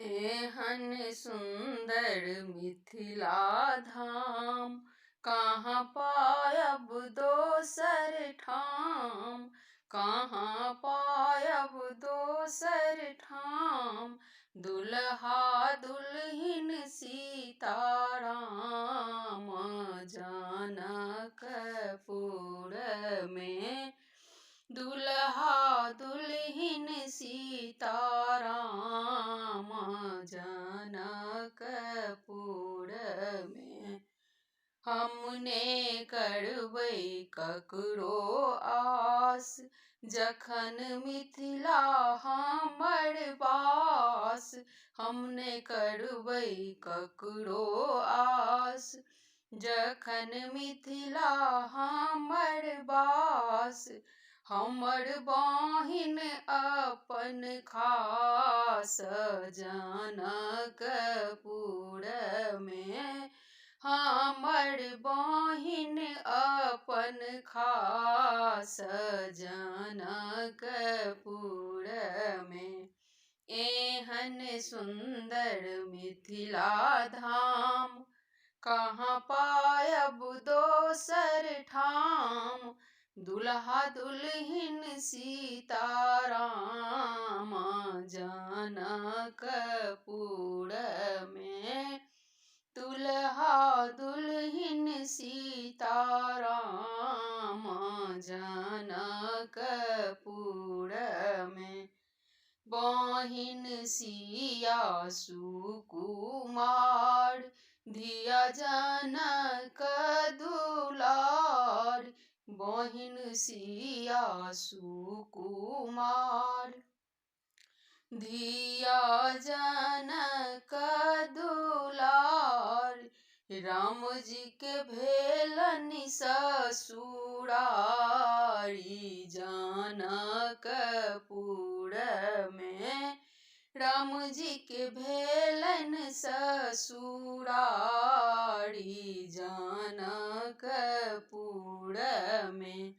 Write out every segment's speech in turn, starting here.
एहन सुंदर मिथिला धाम, कहाँ पायब दोसर ठाम। कहाँ पायब दोसर ठाम। दुल्हा दुल्हिन सीताराम, जनकपुर में। दुल्हा दुल्हिन सीताराम, जनकपुर में। हमने करबै ककरो आस, जखन मिथिला हमर बास। हमने करबै ककरो आस, जखन मिथिला हमर बास। हमर बहिन अपन खास, जनकपुर में। हमर बहिन अपन खास, जनकपुर में। एहन सुंदर मिथिला धाम, कहाँ पायब दोसर ठाम। दुल्हा दुल्हिन सीताराम, जनकपुर में। दुल्हा दुल्हिन सीताराम, जनकपुर में। बहिन सिया सुकुमार, धिया जनक दुलार। बहिन सिया सुकुमार, धिया जनक दुलार। राम जी के भेलनि ससुरारी, जनकपुर में। राम जी के भेलनि ससुरारी, जनकपुर में।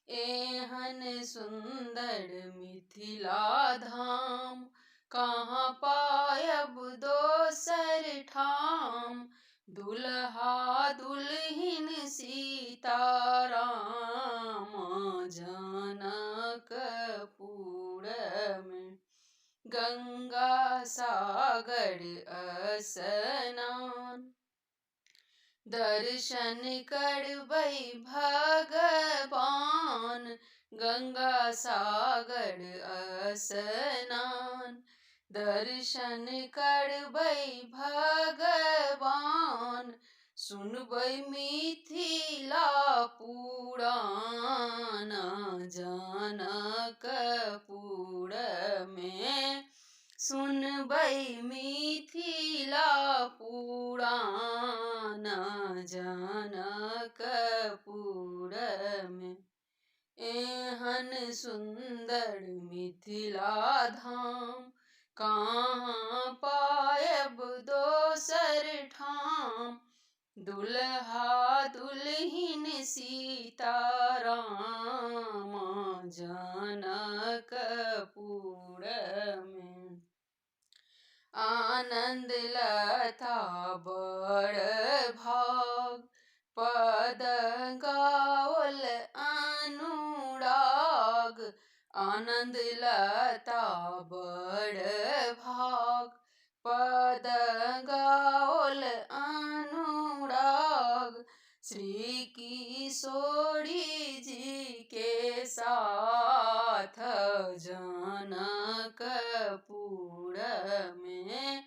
एहन सुंदर मिथिला धाम, कहाँ पायब दोसर ठाम। दुल्हा दुल्हिन सीताराम, जनकपुर में। गंगा सागर स्नान, दर्शन करबै भगवान। गंगा सागर स्नान, दर्शन करबै भगवान। सुनबै मिथिला पुराण, जनकपुर में। सुनबै मिथिला पुराण, जनकपुर में। एहन सुंदर मिथिला धाम, कहाँ पायब दोसर ठाम। दुल्हा दुल्हिन सीताराम, जनकपुर में। आनंद लता बड़ भाग, पद गाओल अनुराग। आनंद लता बड़ भाग, पद गाओल अनुराग। श्री किशोरी जी के साथ, जनकपुर में।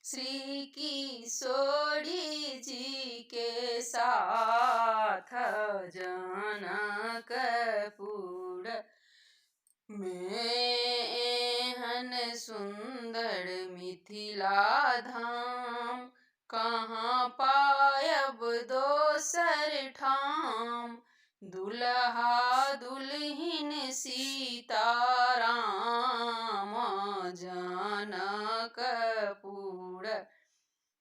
श्री किशोरी जी के साथ, जनकपुर में। एहन सुंदर मिथिला धाम, कहाँ पायब दोसर ठाम। दुल्हा दुल्हिन सीताराम, जनकपुर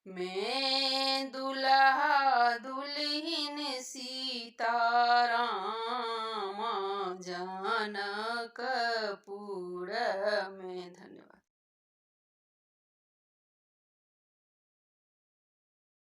में। दुल्हा दुल्हिन सीताराम, जनकपुर में।